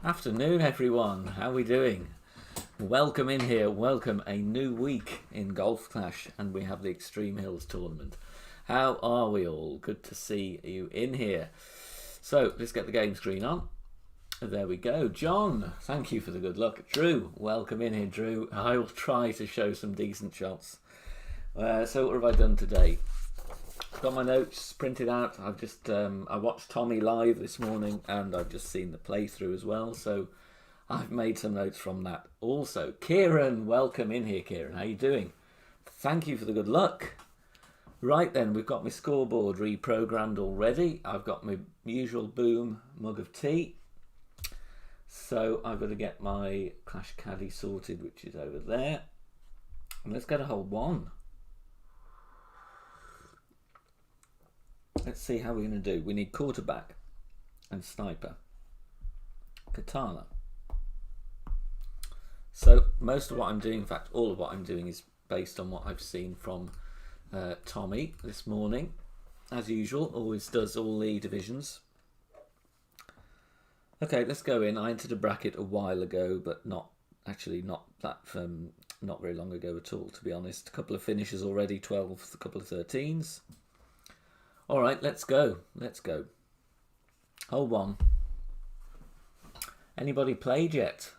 Afternoon, everyone. How are we doing? Welcome in here. Welcome a new week in Golf Clash, and we have the Extreme Hills tournament. How are we all? Good to see you in here. So let's get the game screen on. There we go. John, thank you for the good luck. Drew, welcome in here, Drew. I will try to show some decent shots. So what have I done today? Got my notes printed out. I've just I watched Tommy live this morning, and I've just seen the playthrough as well. So I've made some notes from that. Also, Kieran, welcome in here, Kieran. How you doing? Thank you for the good luck. Right then, we've got my scoreboard reprogrammed already. I've got my usual boom mug of tea. So I've got to get my Clash Caddy sorted, which is over there. And let's get a hole one. Let's see how we're going to do. We need quarterback and sniper. Katana. So most of what I'm doing, in fact all of what I'm doing, is based on what I've seen from Tommy this morning. As usual, always does all the divisions. Okay, let's go in. I entered a bracket a while ago, but not very long ago at all, to be honest. A couple of finishes already, 12s, a couple of 13s. All right, let's go. Let's go. Hole one. Anybody played yet?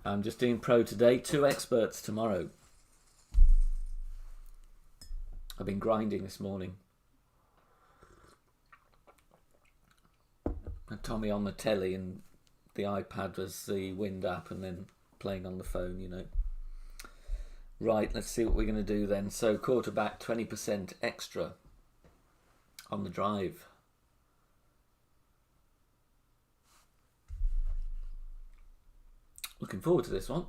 I'm just doing pro today. 2 experts tomorrow. I've been grinding this morning. And Tommy on the telly, and the iPad was the Wind app, and then playing on the phone, you know. Right, let's see what we're going to do then. So quarterback, 20% extra on the drive. Looking forward to this one.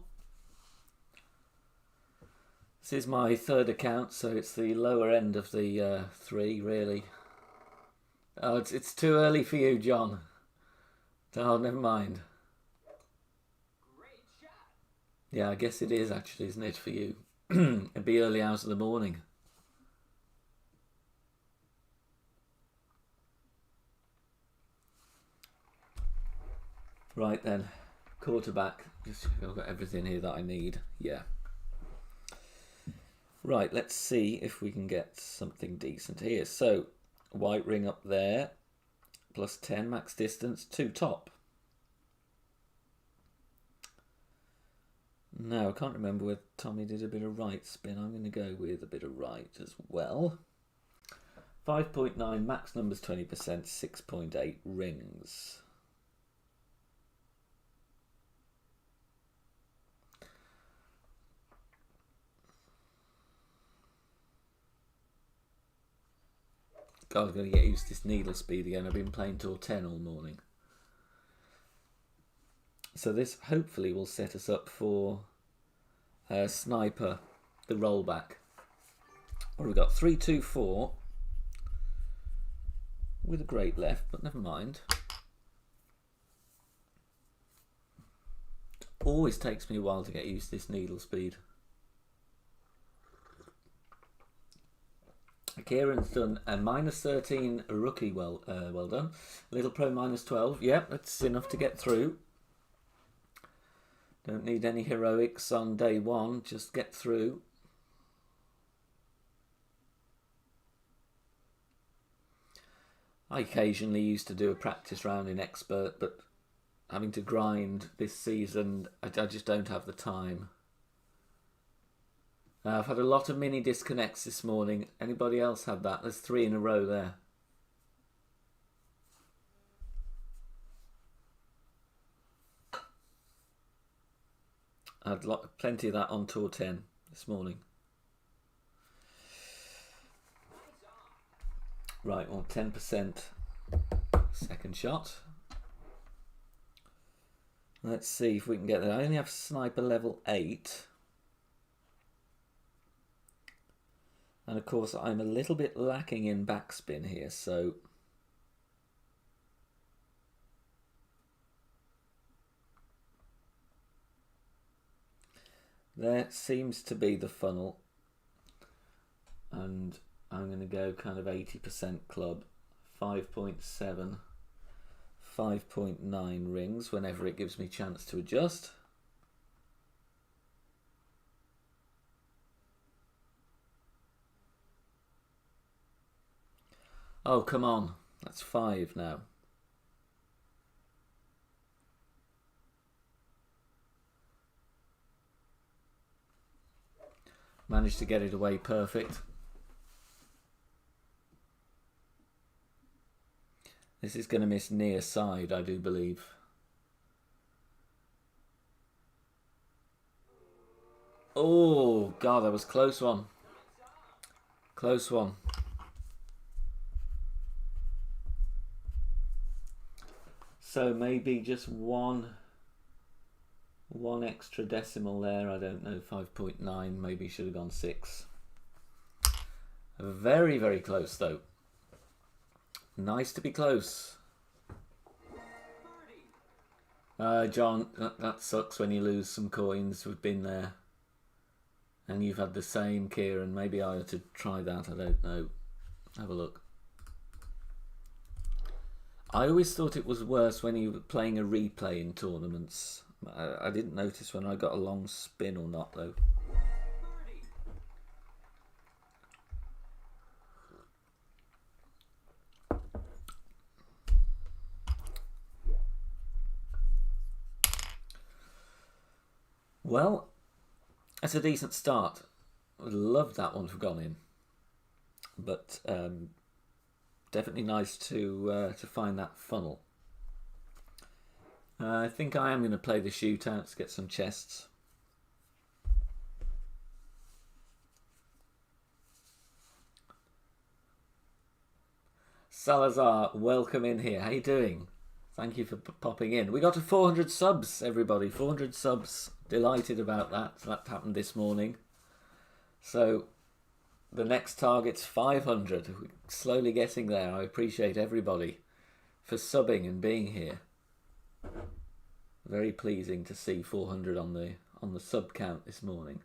This is my third account, so it's the lower end of the 3, really. Oh, it's too early for you, John. Oh, never mind. Great shot. Yeah, I guess it is actually, isn't it, for you? It'd be early hours of the morning. Right then, quarterback. I've got everything here that I need. Yeah. Right, let's see if we can get something decent here. So, white ring up there, plus 10, max distance, 2 top. No, I can't remember whether Tommy did a bit of right spin. I'm going to go with a bit of right as well. 5.9, max numbers 20%, 6.8 rings. God, I'm going to get used to this needle speed again. I've been playing till 10 all morning. So this hopefully will set us up for sniper, the rollback. Well, we've got 3-2-4 with a great left, but never mind. Always takes me a while to get used to this needle speed. Kieran's done a -13 rookie. Well done. Little pro -12. Yep, that's enough to get through. Don't need any heroics on day one. Just get through. I occasionally used to do a practice round in expert, but having to grind this season, I just don't have the time. I've had a lot of mini disconnects this morning. Anybody else had that? There's 3 in a row there. I had plenty of that on tour 10 this morning. Right, well, 10% second shot. Let's see if we can get there. I only have sniper level 8. And of course, I'm a little bit lacking in backspin here, so there seems to be the funnel. And I'm going to go kind of 80% club, 5.7, 5.9 rings whenever it gives me a chance to adjust. Oh, come on. That's 5 now. Managed to get it away perfect. This is going to miss near side, I do believe. Oh, God, that was a close one. Close one. So maybe just one extra decimal there. I don't know, 5.9. Maybe should have gone 6. Very, very close, though. Nice to be close. John, that sucks when you lose some coins. We've been there. And you've had the same, Kieran. Maybe I ought to try that. I don't know. Have a look. I always thought it was worse when you were playing a replay in tournaments. I didn't notice when I got a long spin or not, though. Well, that's a decent start. I would love that one to have gone in. But definitely nice to find that funnel. I think I am going to play the shootouts, get some chests. Salazar, welcome in here. How you doing? Thank you for popping in. We got to 400 subs, everybody. 400 subs. Delighted about that. That happened this morning. So the next target's 500. We're slowly getting there. I appreciate everybody for subbing and being here. Very pleasing to see 400 on the sub count this morning.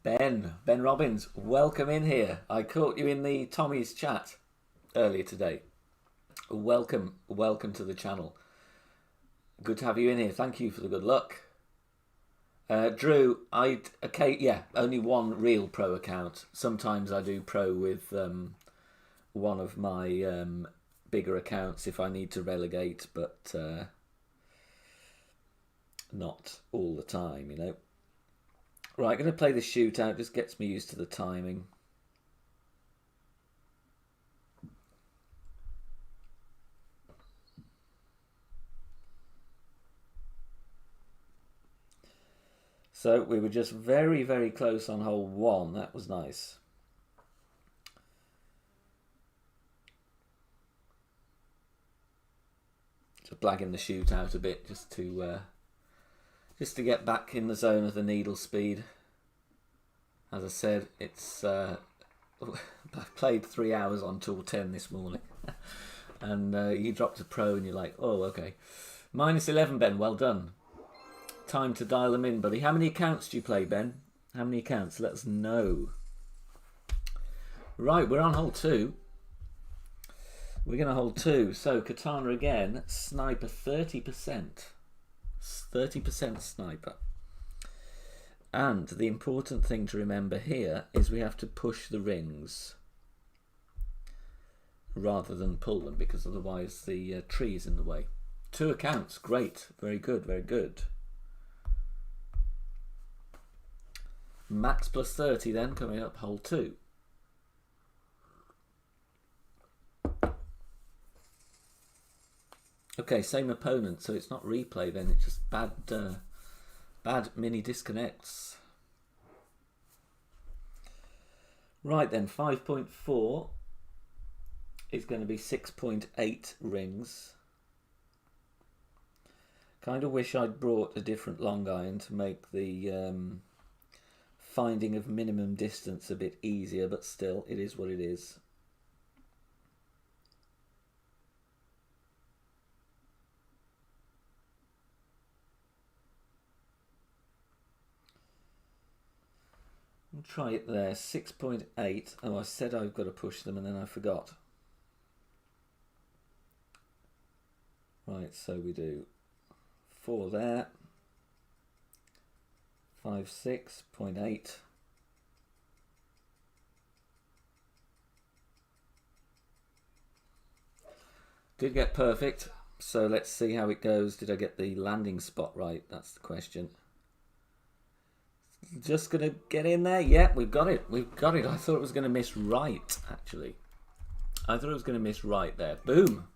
Ben Robbins, welcome in here. I caught you in the Tommy's chat earlier today. Welcome to the channel. Good to have you in here. Thank you for the good luck. Drew, only one real pro account. Sometimes I do pro with one of my bigger accounts if I need to relegate, but not all the time, you know. Right, going to play the shootout. Just gets me used to the timing. So we were just very, very close on hole 1. That was nice. Just blagging the shootout a bit just to get back in the zone of the needle speed. As I said, it's I played 3 hours on tool 10 this morning. And you dropped a pro and you're like, oh, okay. -11, Ben, well done. Time to dial them in, buddy. How many accounts do you play, Ben? How many accounts? Let us know. Right, we're on hole 2. We're going to hold 2. So, Katana again. Sniper 30%. 30% sniper. And the important thing to remember here is we have to push the rings rather than pull them, because otherwise the tree is in the way. 2 accounts. Great. Very good. Very good. Max plus 30 then, coming up hole 2. Okay, same opponent, so it's not replay then, it's just bad mini disconnects. Right then, 5.4 is going to be 6.8 rings. Kind of wish I'd brought a different long iron to make the finding of minimum distance a bit easier, but still, it is what it is. We'll try it there. 6.8. Oh, I said I've got to push them and then I forgot. Right, so we do 4 there. 5, 6.8. Did get perfect, so let's see how it goes. Did I get the landing spot right? That's the question. Just going to get in there. Yeah, we've got it. We've got it. I thought it was going to miss right, actually. I thought it was going to miss right there. Boom.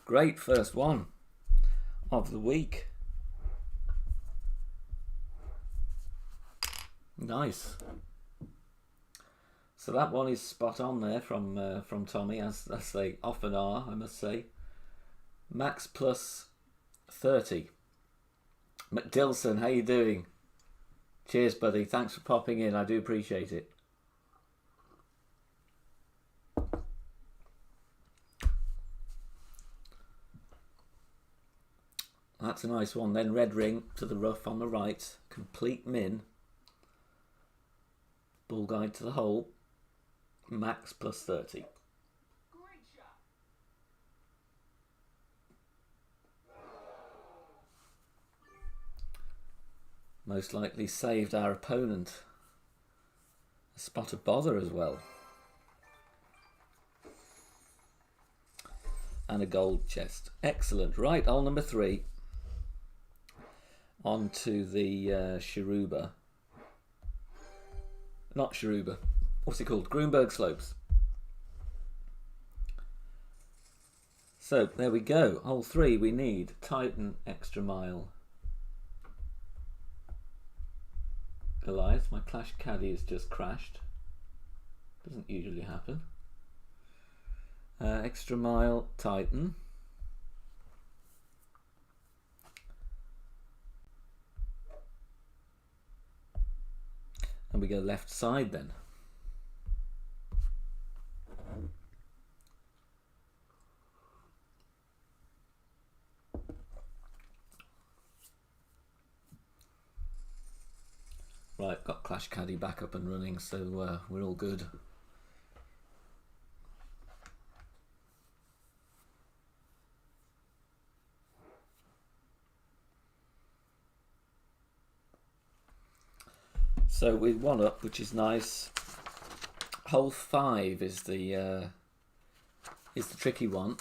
Great first one of the week. Nice. So that one is spot on there from Tommy, as they often are, I must say. Max plus 30. McDilson, how you doing? Cheers, buddy. Thanks for popping in. I do appreciate it. That's a nice one. Then red ring to the rough on the right. Complete min. Bull guide to the hole. Max plus 30. Great shot. Most likely saved our opponent a spot of bother as well. And a gold chest. Excellent. Right, hole number 3. On to the Sharuba. Not Sharuba. What's it called? Grunberg Slopes. So, there we go. Hole 3, we need Titan, extra mile. Goliath. My Clash Caddy has just crashed. Doesn't usually happen. Extra mile, Titan. And we go left side then. Right, got Clash Caddy back up and running, so we're all good. So with one up, which is nice. Hole 5 is the tricky one.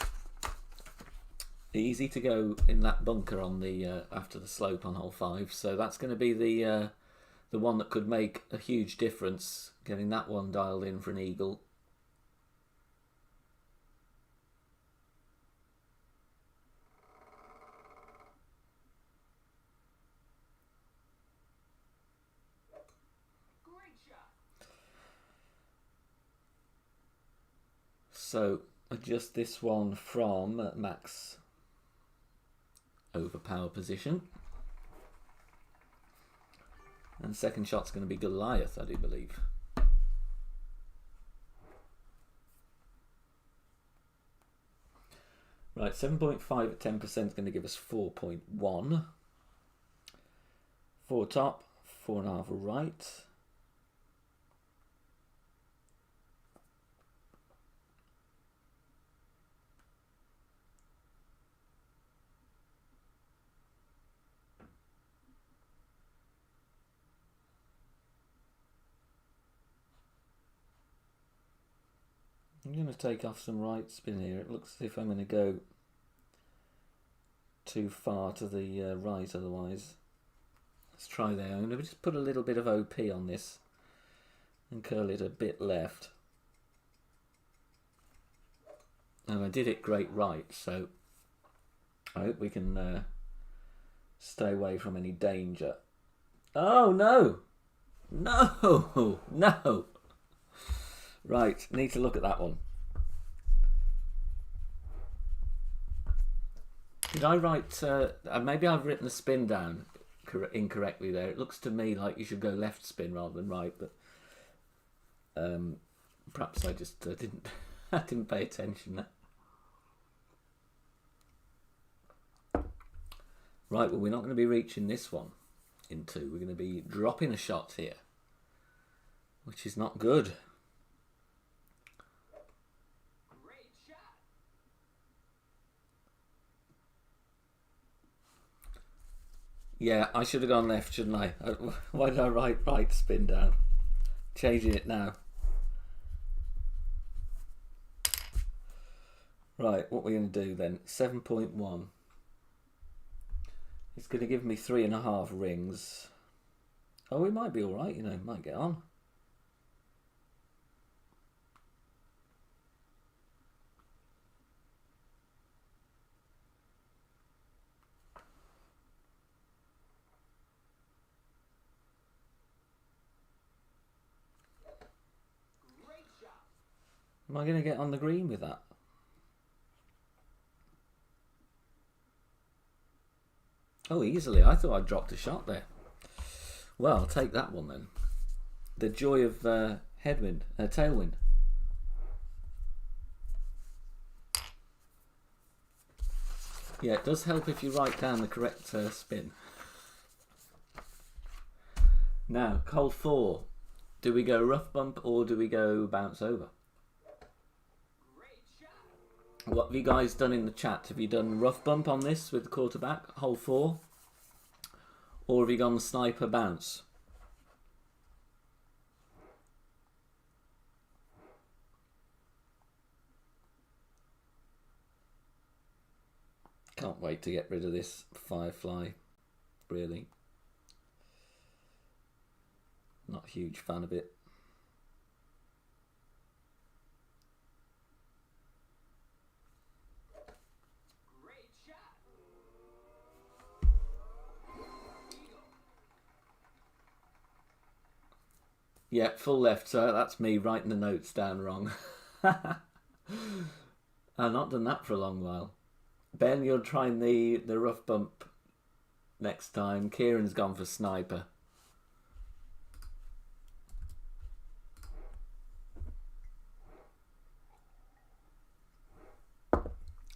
Easy to go in that bunker on the after the slope on hole 5. So that's going to be the one that could make a huge difference. Getting that one dialed in for an eagle. So adjust this one from max overpower position. And second shot's going to be Goliath, I do believe. Right, 7.5 at 10% is going to give us 4.1. 4 top, 4.5 right. I'm going to take off some right spin here. It looks as if I'm going to go too far to the right otherwise. Let's try there. I'm going to just put a little bit of OP on this and curl it a bit left. And I did it great right, so I hope we can stay away from any danger. Oh no! No! No! Right, need to look at that one. Did I write, maybe I've written the spin down incorrectly there. It looks to me like you should go left spin rather than right, but perhaps I just didn't I didn't pay attention there. Right, well we're not going to be reaching this one in 2. We're going to be dropping a shot here. which is not good. Great shot. Yeah, I should have gone left, shouldn't I? Why did I write right spin down? Changing it now. Right, what we're going to do then? 7.1. It's going to give me 3.5 rings. Oh, we might be alright, you know, might get on. Great shot. Am I going to get on the green with that? Oh, easily. I thought I dropped a shot there. Well, I'll take that one then. The joy of tailwind. Yeah, it does help if you write down the correct spin. Now, hole 4. Do we go rough bump or do we go bounce over? Great shot. What have you guys done in the chat? Have you done rough bump on this with the quarterback, hole 4? Or have you gone sniper bounce? Can't wait to get rid of this firefly, really. Not a huge fan of it. Great shot. Eagle. Yeah, full left, so that's me writing the notes down wrong. I've not done that for a long while. Ben, you're trying the rough bump next time. Kieran's gone for sniper.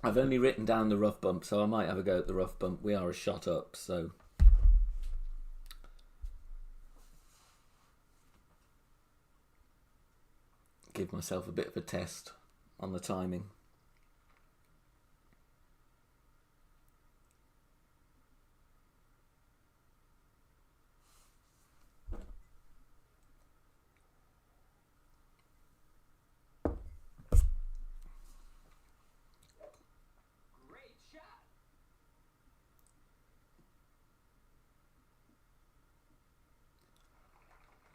I've only written down the rough bump, so I might have a go at the rough bump. We are a shot up, so... give myself a bit of a test on the timing. Great shot.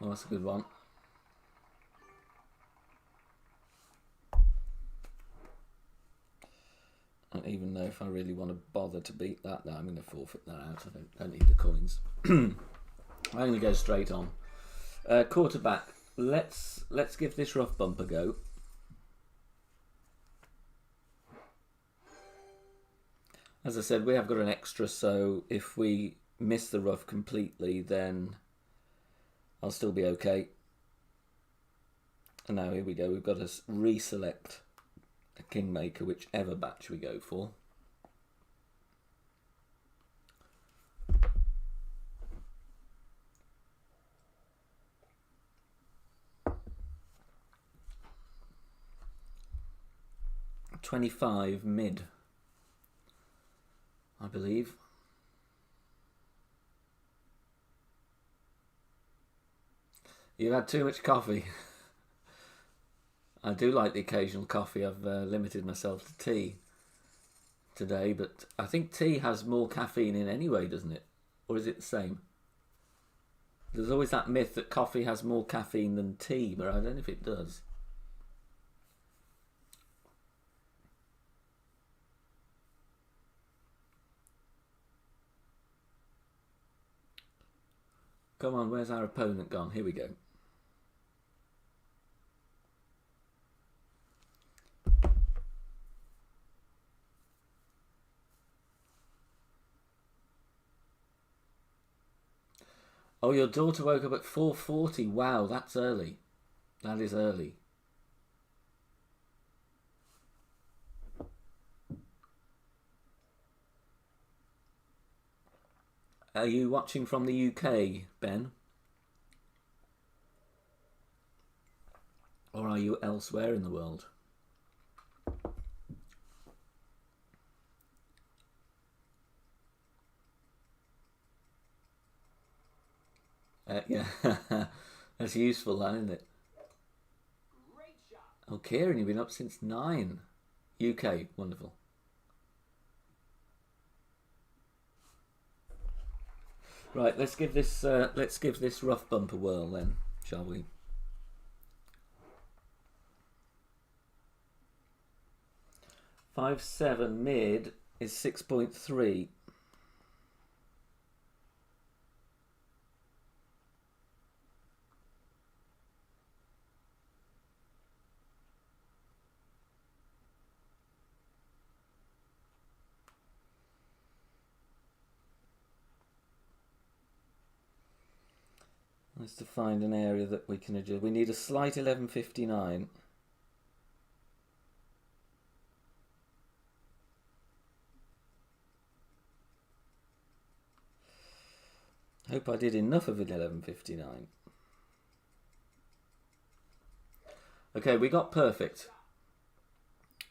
Oh, that's a good one. I don't even know if I really want to bother to beat that. No, I'm going to forfeit that out. I don't need the coins. I'm going to go straight on. Quarterback. Let's give this rough bump a go. As I said, we have got an extra, so if we miss the rough completely, then I'll still be okay. And now here we go. We've got to reselect a kingmaker, whichever batch we go for. $25 mid, I believe. You've had too much coffee. I do like the occasional coffee. I've limited myself to tea today, but I think tea has more caffeine in anyway, doesn't it? Or is it the same? There's always that myth that coffee has more caffeine than tea, but I don't know if it does. Come on, where's our opponent gone? Here we go. Oh, your daughter woke up at 4:40. Wow, that's early. That is early. Are you watching from the UK, Ben? Or are you elsewhere in the world? Yeah, that's useful, that, isn't it? Great shot. Oh, Kieran, you've been up since 9. UK, wonderful. Right, let's give this rough bump a whirl then, shall we? Five seven mid is 6.3. Let's to find an area that we can adjust. We need a slight 1159. Hope I did enough of it 1159. Okay, we got perfect.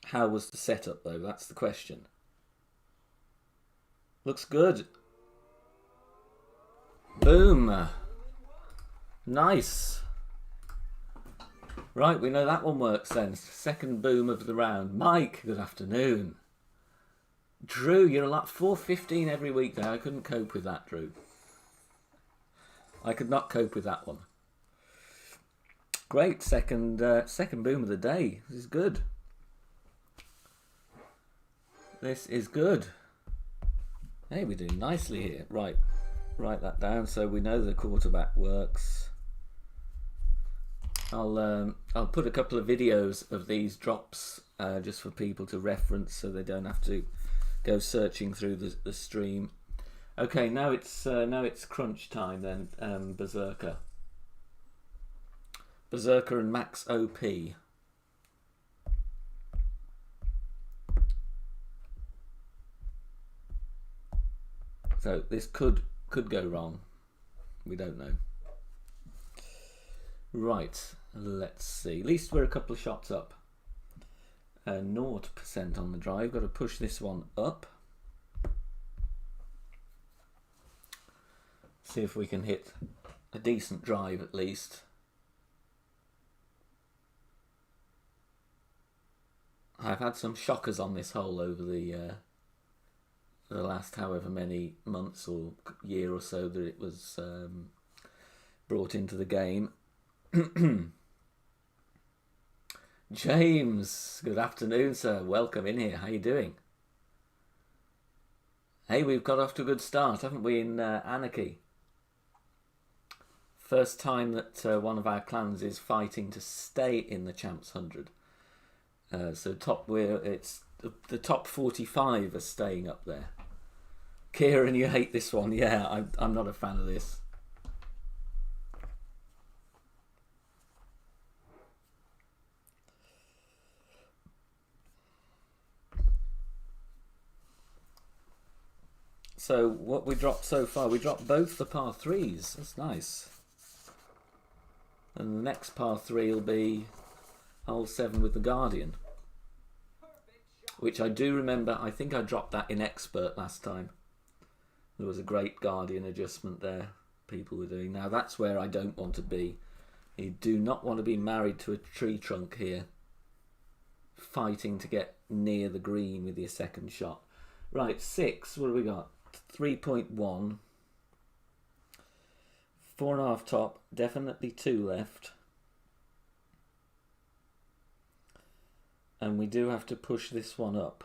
How was the setup though? That's the question. Looks good. Boom. Nice. Right, we know that one works then. Second boom of the round. Mike, good afternoon. Drew, you're a lot 415 every week there. I couldn't cope with that, Drew. I could not cope with that one. Great, second boom of the day. This is good. This is good. Hey, we're doing nicely here. Right, write that down so we know the quarterback works. I'll put a couple of videos of these drops just for people to reference so they don't have to go searching through the stream. Okay, now it's crunch time then. Berserker and Max OP. So this could go wrong. We don't know. Right, let's see. At least we're a couple of shots up. 0% on the drive. Got to push this one up. See if we can hit a decent drive at least. I've had some shockers on this hole over the last however many months or year or so that it was brought into the game. James, good afternoon, sir. Welcome in here. How you doing? Hey, we've got off to a good start, haven't we, in Anarchy? First time that one of our clans is fighting to stay in the Champs 100. So it's the top 45 are staying up there. Kieran, you hate this one. Yeah, I'm not a fan of this. So what we dropped so far, we dropped both the par 3s. That's nice. And the next par 3 will be hole 7 with the Guardian. Which I do remember, I think I dropped that in Expert last time. There was a great Guardian adjustment there people were doing. Now that's where I don't want to be. You do not want to be married to a tree trunk here. Fighting to get near the green with your second shot. Right, 6, what have we got? 3.1. 4.5 top, definitely 2 left. And we do have to push this one up.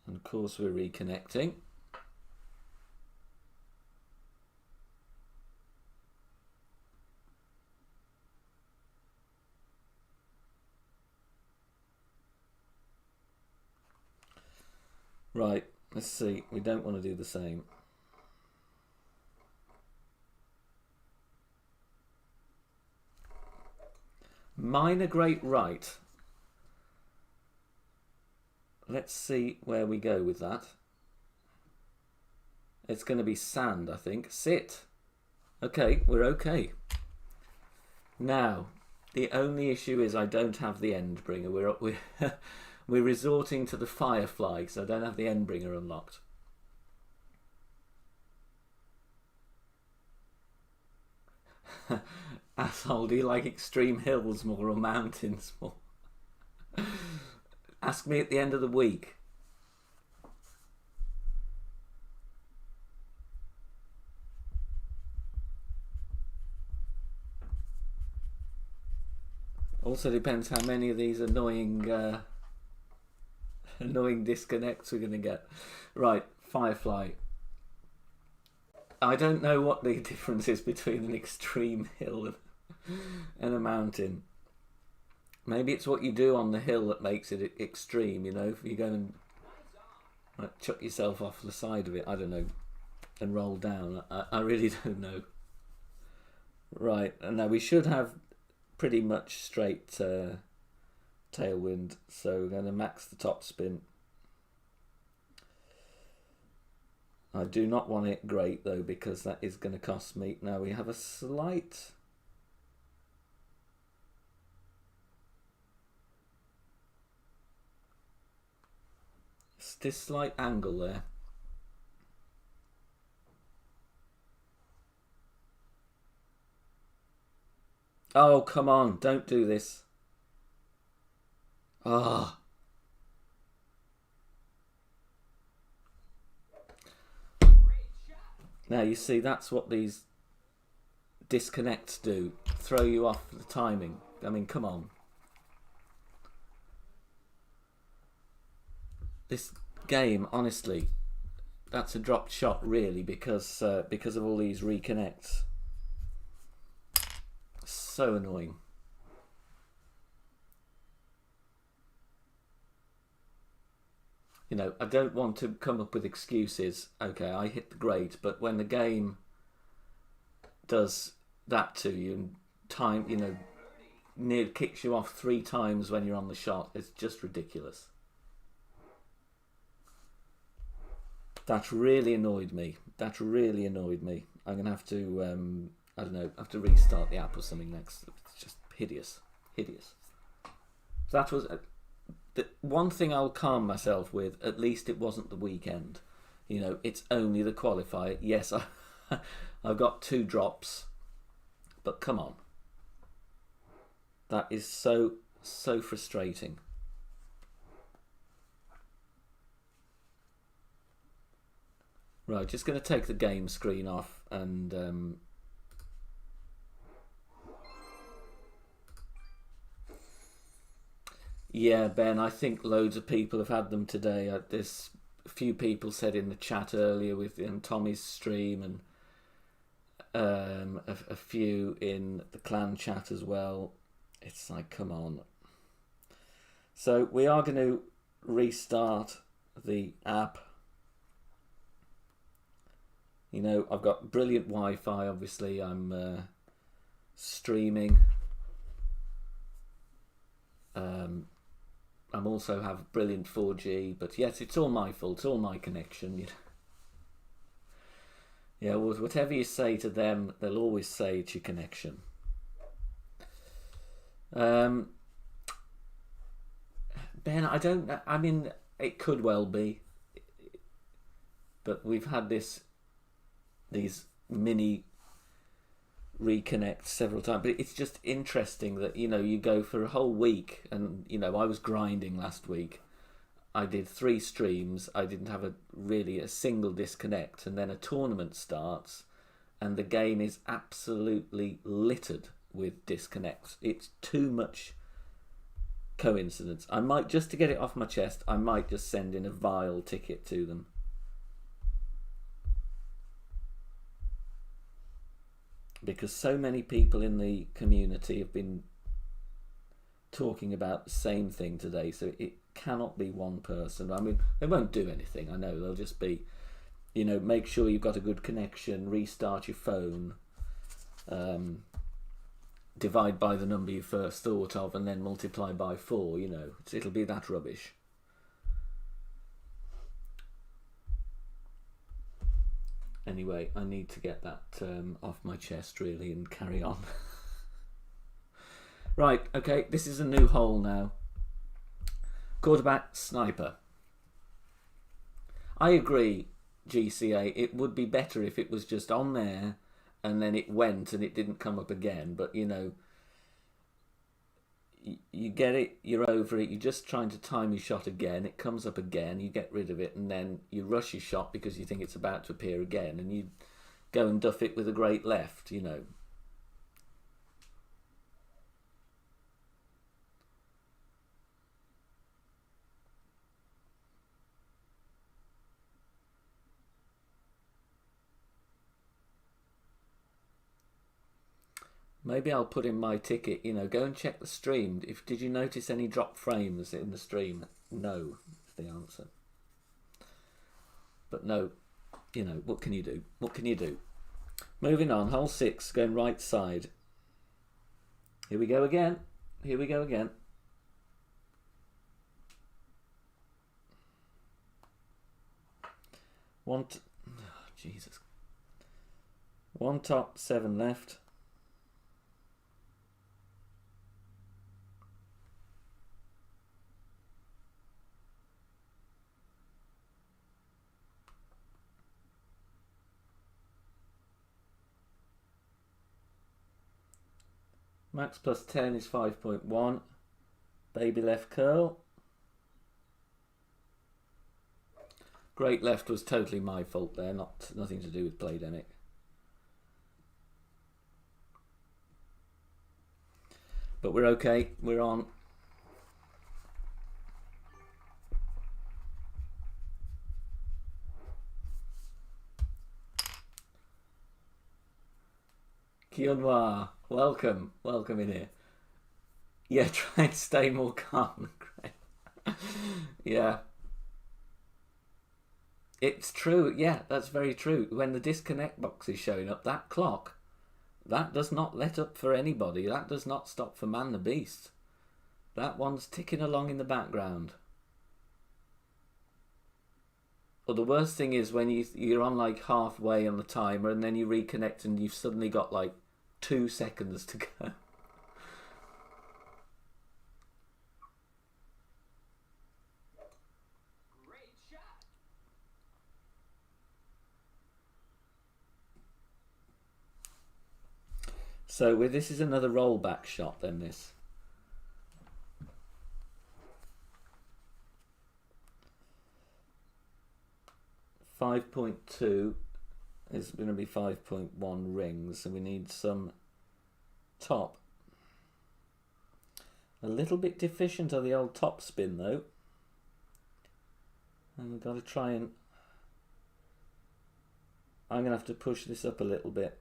And of course we're reconnecting. Right, let's see. We don't want to do the same. Minor great right. Let's see where we go with that. It's going to be sand, I think. Sit. Okay, we're okay. Now, the only issue is I don't have the Endbringer. We're resorting to the Firefly, because I don't have the Endbringer unlocked. Asshole, do you like extreme hills more or mountains more? Ask me at the end of the week. Also depends how many of these annoying disconnects we're going to get. Right, Firefly. I don't know what the difference is between an extreme hill and a mountain. Maybe it's what you do on the hill that makes it extreme, you know. If you go and chuck yourself off the side of it, I don't know, and roll down. I really don't know. Right, and now we should have pretty much straight tailwind, so we're going to max the top spin. I do not want it great though, because that is going to cost me. Now we have a slight slight angle there. Oh, come on, don't do this. Ah. Now you see, that's what these disconnects do. Throw you off the timing. I mean, come on. This game, honestly, that's a dropped shot really, because of all these reconnects. So annoying. You know, I don't want to come up with excuses. Okay, I hit the grate, but when the game does that to you and time, you know, near kicks you off 3 times when you're on the shot, it's just ridiculous. That really annoyed me. That really annoyed me. I'm gonna have to, I don't know, have to restart the app or something next. It's just hideous, hideous. So that was. The one thing I'll calm myself with, at least it wasn't the weekend. You know, it's only the qualifier. Yes, I've got 2 drops, but come on. That is so frustrating. Right, just going to take the game screen off and yeah, Ben, I think loads of people have had them today. There's a few people said in the chat earlier with Tommy's stream, and a few in the clan chat as well. It's like, come on. So we are going to restart the app. You know, I've got brilliant Wi-Fi, obviously. I'm streaming. I'm also have brilliant 4G, but yes, it's all my fault. It's all my connection. You know. Yeah, well, whatever you say to them, they'll always say it's your connection. Ben, I don't. I mean, it could well be, but we've had these mini reconnect several times, but it's just interesting that, you know, you go for a whole week, and you know, I was grinding last week. I did 3 streams. I didn't have a single disconnect, and then a tournament starts and the game is absolutely littered with disconnects. It's too much coincidence. I might, just to get it off my chest, I might just send in a vile ticket to them. Because so many people in the community have been talking about the same thing today, so it cannot be one person. I mean, they won't do anything, I know. They'll just be, you know, make sure you've got a good connection, restart your phone, divide by the number you first thought of, and then multiply by 4, you know. It'll be that rubbish. Anyway, I need to get that off my chest really and carry on. Right, okay, this is a new hole now. Quarterback sniper. I agree, GCA. It would be better if it was just on there and then it went and it didn't come up again. But, you know, you get it, you're over it, you're just trying to time your shot again, it comes up again, you get rid of it, and then you rush your shot because you think it's about to appear again, and you go and duff it with a great left, you know. Maybe I'll put in my ticket, you know, go and check the stream. Did you notice any drop frames in the stream? No, is the answer. But no, you know, what can you do? What can you do? Moving on, hole 6, going right side. Here we go again. Here we go again. Jesus. 1 top, 7 left. Max plus 10 is 5.1. Baby left curl. Great left was totally my fault there, nothing to do with Playdemic. But we're okay, we're on. Kyunhwa, welcome in here. Yeah, try and stay more calm. Yeah. It's true, yeah, that's very true. When the disconnect box is showing up, that clock, that does not let up for anybody. That does not stop for Man the Beast. That one's ticking along in the background. Well, the worst thing is when you're on like halfway on the timer and then you reconnect and you've suddenly got like 2 seconds to go. Great shot. So this is another rollback shot then, this. .2 is going to be 5.1 rings, so we need some top. A little bit deficient on the old top spin though. And we've got to try and... I'm going to have to push this up a little bit.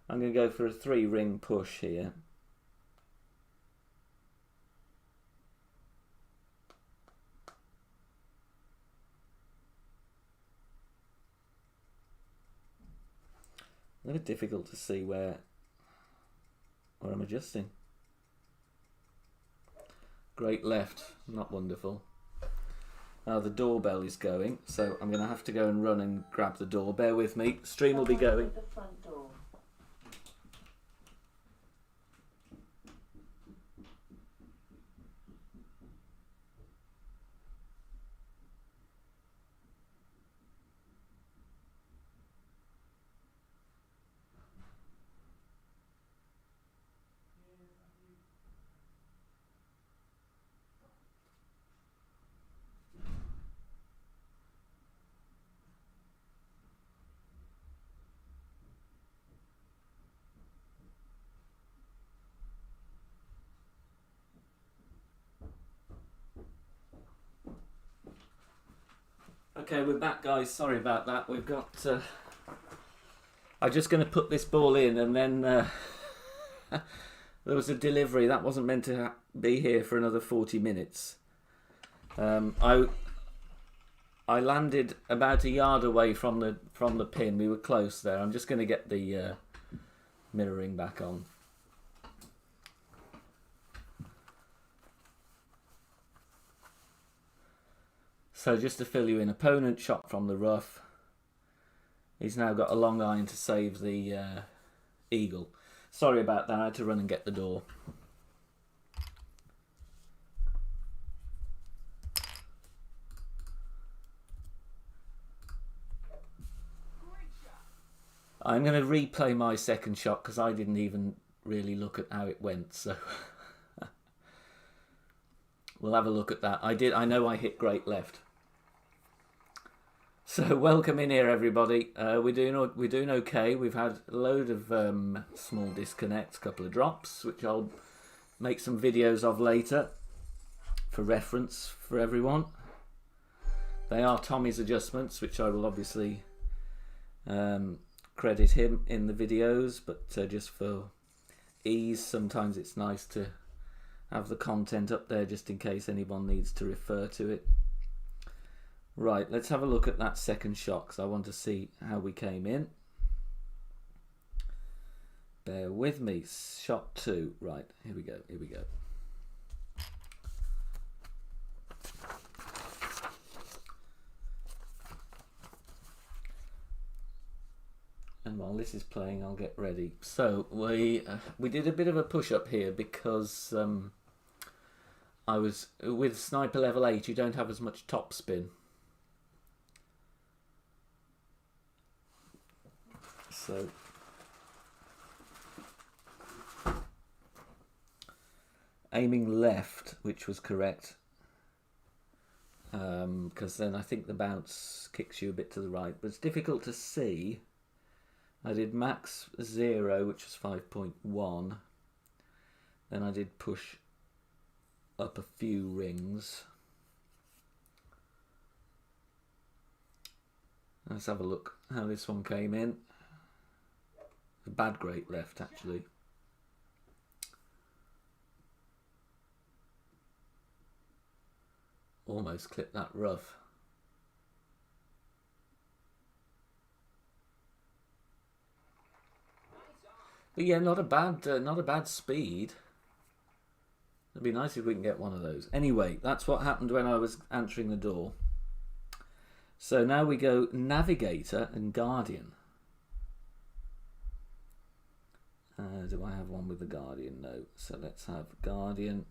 I'm going to go for a 3 ring push here. A bit difficult to see where I'm adjusting. Great left, not wonderful. Now the doorbell is going, so I'm going to have to go and run and grab the door. Bear with me, stream will be going. The front door. Okay, we're back, guys. Sorry about that. We've got... I'm just going to put this ball in and then there was a delivery. That wasn't meant to be here for another 40 minutes. I landed about a yard away from the pin. We were close there. I'm just going to get the mirroring back on. So just to fill you in, opponent shot from the rough, He's now got a long iron to save the eagle. Sorry about that, I had to run and get the door. I'm going to replay my second shot because I didn't even really look at how it went, so we'll have a look at that. I know I hit great left. So welcome in here, everybody. We're doing okay. We've had a load of small disconnects, a couple of drops, which I'll make some videos of later for reference for everyone. They are Tommy's adjustments, which I will obviously credit him in the videos, but just for ease, sometimes it's nice to have the content up there just in case anyone needs to refer to it. Right, let's have a look at that second shot because I want to see how we came in. Bear with me. Shot 2. Right, here we go. And while this is playing, I'll get ready. So we did a bit of a push up here because I was with sniper level 8. You don't have as much top spin. So aiming left, which was correct, because then I think the bounce kicks you a bit to the right, but it's difficult to see. I did max 0, which was 5.1. Then I did push up a few rings. Let's have a look how this one came in. A bad great left, actually. Almost clipped that rough. But yeah, not a bad speed. It'd be nice if we can get one of those. Anyway, that's what happened when I was answering the door. So now we go Navigator and Guardian. Do I have one with the Guardian? No. So let's have Guardian.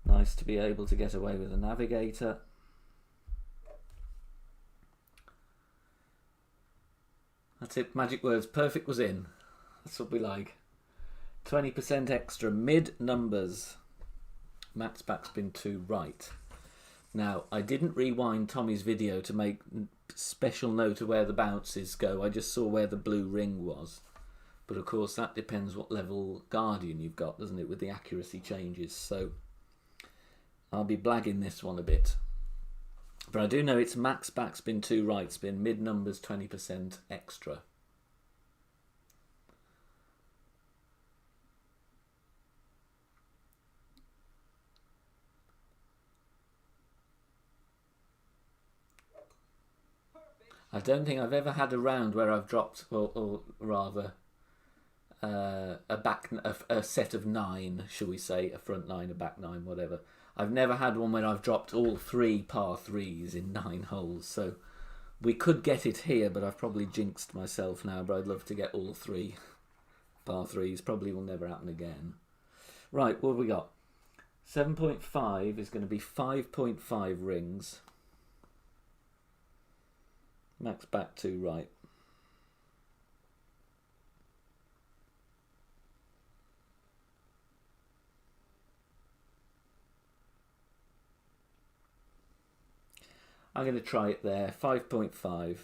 Nice to be able to get away with a Navigator. That's it. Magic words. Perfect was in. That's what we like. 20% extra. Mid numbers. Max backspin 2 right. Now, I didn't rewind Tommy's video to make special note of where the bounces go. I just saw where the blue ring was. But of course, that depends what level Guardian you've got, doesn't it, with the accuracy changes. So I'll be blagging this one a bit. But I do know it's max backspin 2 right spin, mid numbers 20% extra. I don't think I've ever had a round where I've dropped, or rather, a set of 9, shall we say, a front 9, a back 9, whatever. I've never had one where I've dropped all 3 par 3s in 9 holes, so we could get it here, but I've probably jinxed myself now, but I'd love to get all 3 par 3s. Probably will never happen again. Right, what have we got? 7.5 is going to be 5.5 rings. Max back 2 right. I'm going to try it there. 5.5.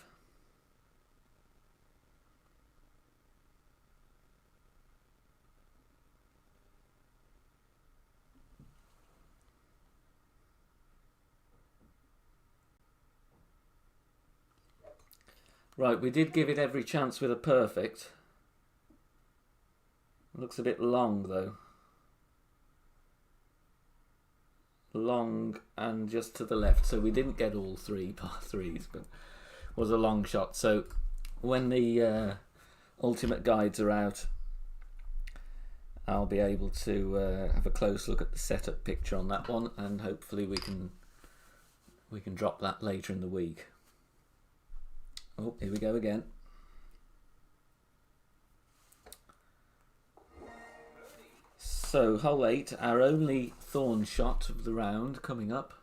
Right, we did give it every chance with a perfect. Looks a bit long though. Long and just to the left, so we didn't get all 3 par 3s, but was a long shot. So when the ultimate guides are out, I'll be able to have a close look at the setup picture on that one, and hopefully we can we can drop that later in the week. Oh, here we go again. So, hole 8, our only thorn shot of the round coming up.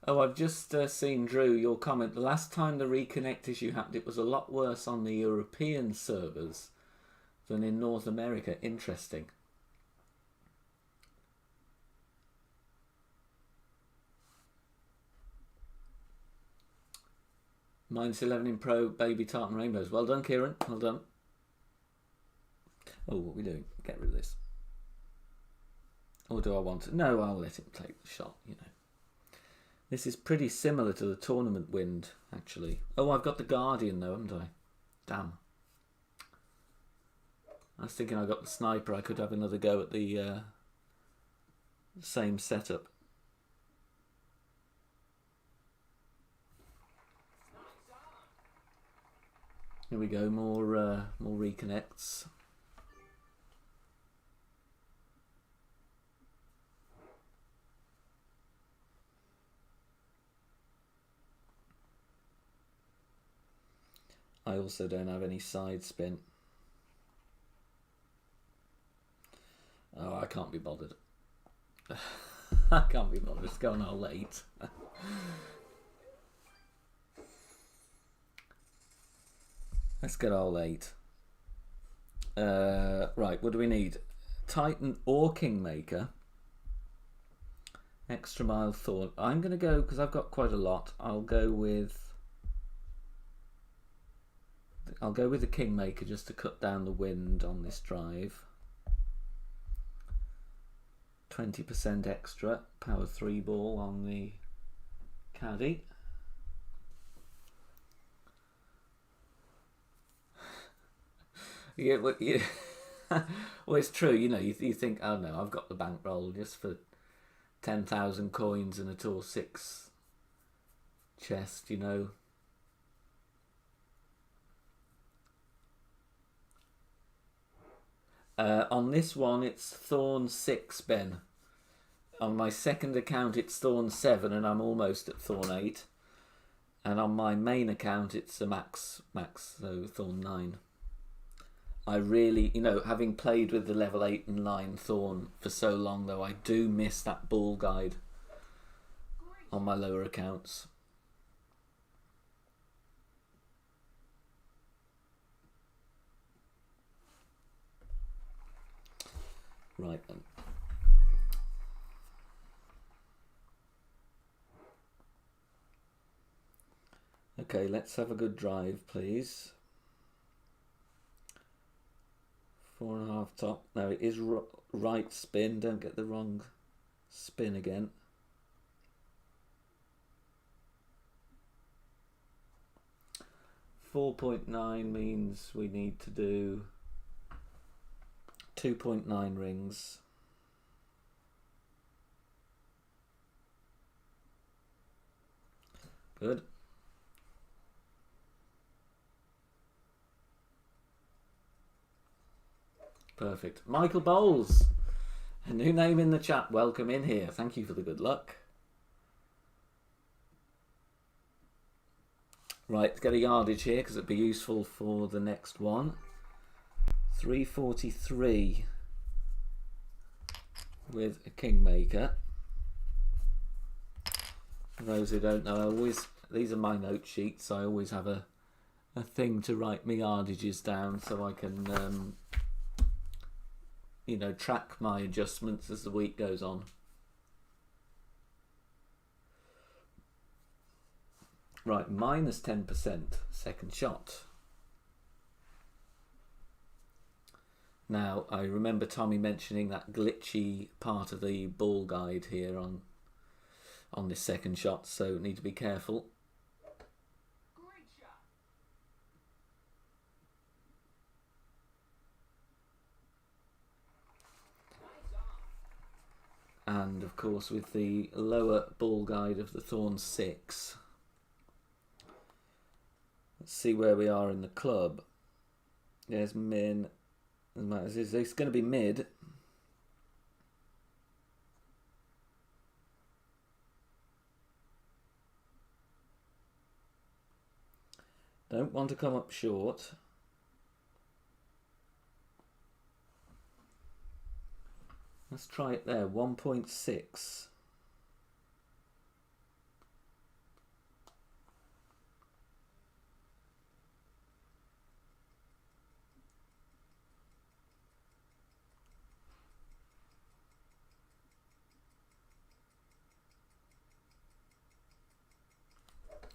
Oh, I've just seen, Drew, your comment. The last time the reconnect issue happened, it was a lot worse on the European servers than in North America. Interesting. -11 in Pro, Baby Tartan Rainbows. Well done, Kieran. Well done. Oh, what are we doing? Get rid of this. Or do I want to? No, I'll let him take the shot, you know. This is pretty similar to the tournament wind, actually. Oh, I've got the Guardian, though, haven't I? Damn. I was thinking I got the sniper. I could have another go at the same setup. Here we go. More reconnects. I also don't have any side spin. Oh, I can't be bothered. I can't be bothered. It's going all late. Let's get all late. Right, what do we need? Titan or Kingmaker. Extra Mile Thorn. I'm going to go, because I've got quite a lot, I'll go with the Kingmaker just to cut down the wind on this drive. 20% extra power 3 ball on the caddy. Yeah, well, it's true. You know, you think, oh no, I've got the bankroll just for 10,000 coins and a Tour 6 chest. You know. On this one, it's Thorn 6, Ben. On my second account, it's Thorn 7, and I'm almost at Thorn 8. And on my main account, it's a max, so Thorn 9. I really, you know, having played with the level 8 and 9 Thorn for so long, though, I do miss that ball guide on my lower accounts. Right then. Okay, let's have a good drive, please. 4.5 top. Now it is right spin. Don't get the wrong spin again. $4.9 means we need to do 2.9 rings. Good. Perfect. Michael Bowles, a new name in the chat. Welcome in here. Thank you for the good luck. Right, let's get a yardage here because it'd be useful for the next one. 343 with a Kingmaker. For those who don't know, these are my note sheets. I always have a thing to write my yardages down so I can you know, track my adjustments as the week goes on. Right, minus 10% second shot. Now, I remember Tommy mentioning that glitchy part of the ball guide here on this second shot, so need to be careful. Great shot. Nice of course, with the lower ball guide of the Thorn 6. Let's see where we are in the club. There's min. It's going to be mid. Don't want to come up short. Let's try it there, 1.6.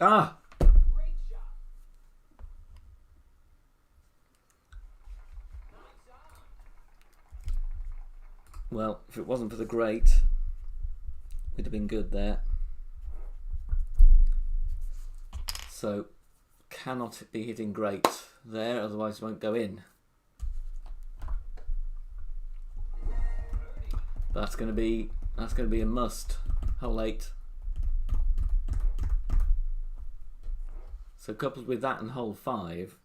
Ah! Great shot. Nice on. Well, if it wasn't for the great, we'd have been good there. So, cannot be hitting great there, otherwise it won't go in. That's going to be a must. Hole 8. So coupled with that and hole 5,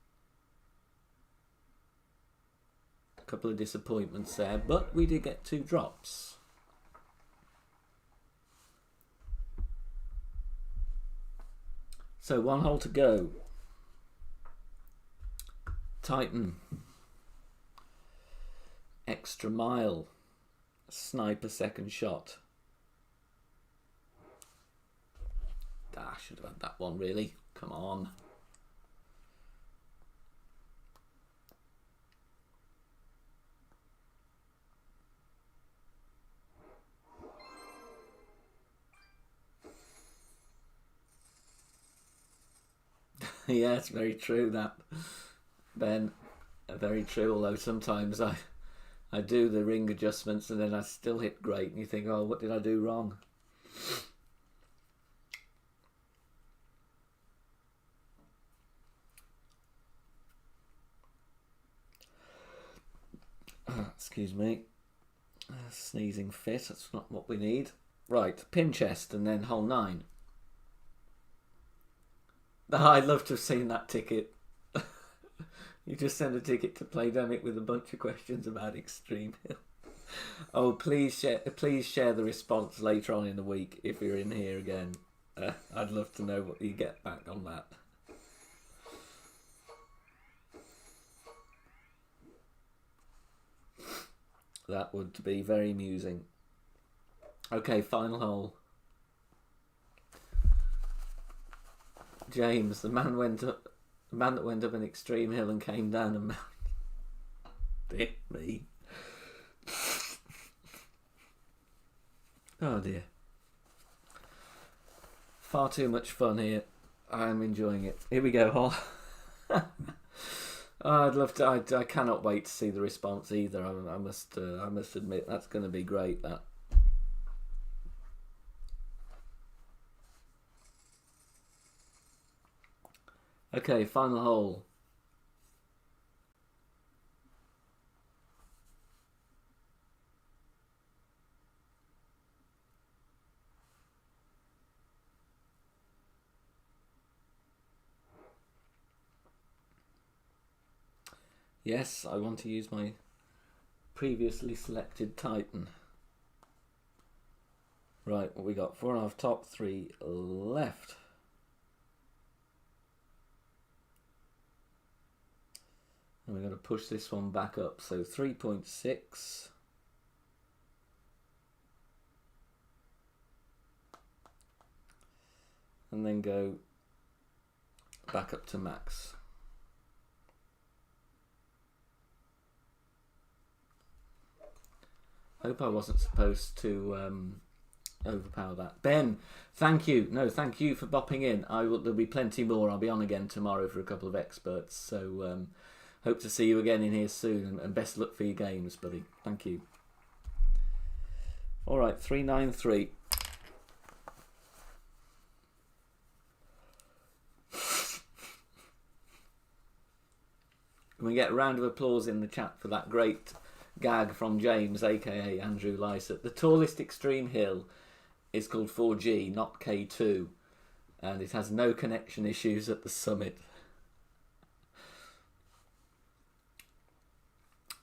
a couple of disappointments there, but we did get 2 drops. So 1 hole to go. Titan. Extra mile. Sniper second shot. I should have had that one really. Come on. Yeah, it's very true that, Ben. Very true, although sometimes I do the ring adjustments and then I still hit great and you think, oh, what did I do wrong? Excuse me. Sneezing fit, that's not what we need. Right, pin chest and then hole 9. Oh, I'd love to have seen that ticket. You just send a ticket to Playdemic with a bunch of questions about Extreme Hill. Oh, please share the response later on in the week if you're in here again. I'd love to know what you get back on that. That would be very amusing. Okay, final hole. James, the man that went up an extreme hill and came down a mountain. Dear me. Oh dear. Far too much fun here. I'm enjoying it. Here we go. Oh, I'd love to. I cannot wait to see the response either. I must admit that's going to be great. That. Okay, final hole. Yes, I want to use my previously selected Titan. Right, what we got? 4.5 top, 3 left. And we're going to push this one back up. So 3.6. And then go back up to max. Hope I wasn't supposed to overpower that. Ben, thank you. No, thank you for bopping in. There'll be plenty more. I'll be on again tomorrow for a couple of experts. So hope to see you again in here soon. And best luck for your games, buddy. Thank you. All right, 393. Can we get a round of applause in the chat for that great gag from James, aka Andrew Lysett. The tallest extreme hill is called 4G, not K2, and it has no connection issues at the summit.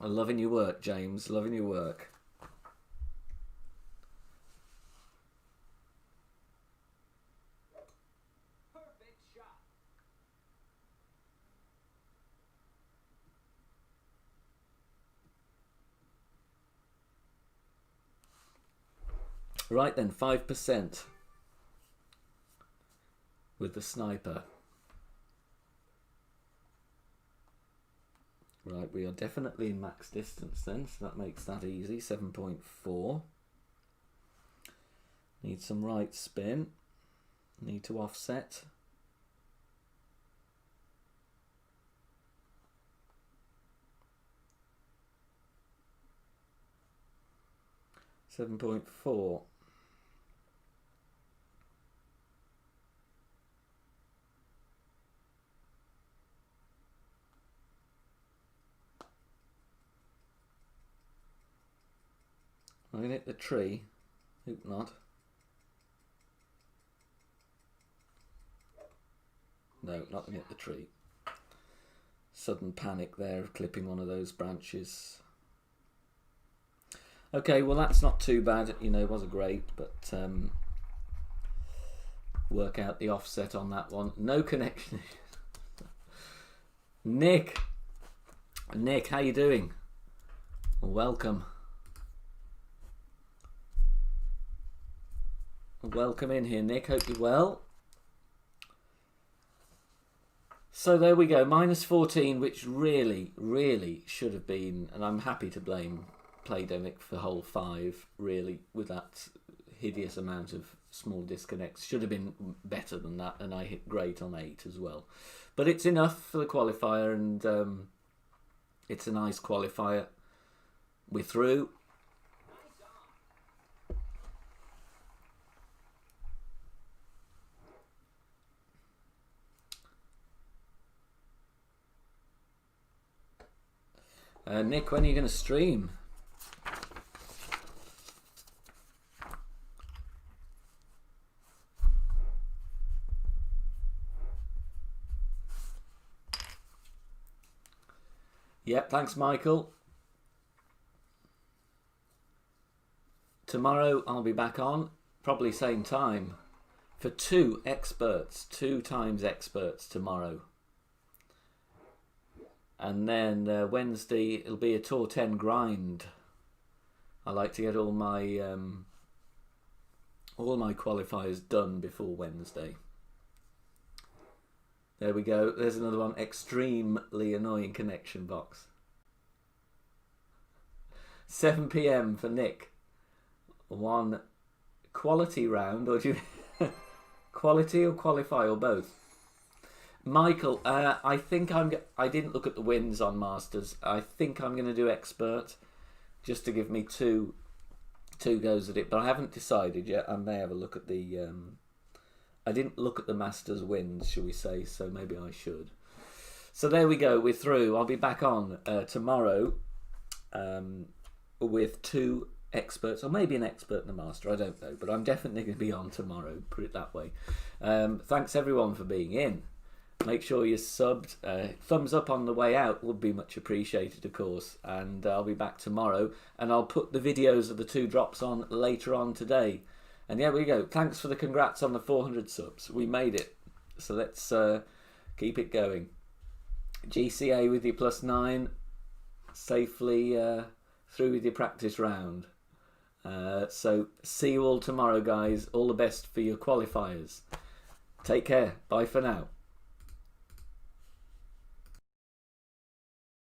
I'm loving your work, James. Loving your work. Perfect shot. Right then, 5% with the sniper. Right, we are definitely in max distance then, so that makes that easy. 7.4. Need some right spin. Need to offset. $7.4. I'm going to hit the tree. Hope not. No, not going to hit the tree. Sudden panic there of clipping one of those branches. Okay, well that's not too bad. You know, it wasn't great, but work out the offset on that one. No connection. Nick, how you doing? Welcome. Welcome in here, Nick. Hope you're well. So there we go, minus 14, which really should have been, and I'm happy to blame Playdemic for hole 5, really, with that hideous amount of small disconnects. Should have been better than that, and I hit great on 8 as well. But it's enough for the qualifier, and it's a nice qualifier. We're through. Nick, when are you going to stream? Yep, thanks, Michael. Tomorrow I'll be back on, probably same time, for 2 times experts tomorrow. And then Wednesday it'll be a Tour 10 grind. I like to get all my qualifiers done before Wednesday. There we go. There's another one. Extremely annoying connection box. 7 p.m. for Nick. One quality round, or do you quality or qualify or both? Michael, I think I didn't look at the wins on Masters. I think I'm going to do expert, just to give me two goes at it. But I haven't decided yet. I may have a look at the. I didn't look at the Masters wins, shall we say? So maybe I should. So there we go. We're through. I'll be back on tomorrow with 2 experts, or maybe an expert and a master. I don't know, but I'm definitely going to be on tomorrow. Put it that way. Thanks everyone for being in. Make sure you're subbed. Thumbs up on the way out would be much appreciated, of course. And I'll be back tomorrow. And I'll put the videos of the 2 drops on later on today. And there we go. Thanks for the congrats on the 400 subs. We made it. So let's keep it going. GCA with your +9. Safely through with your practice round. So see you all tomorrow, guys. All the best for your qualifiers. Take care. Bye for now.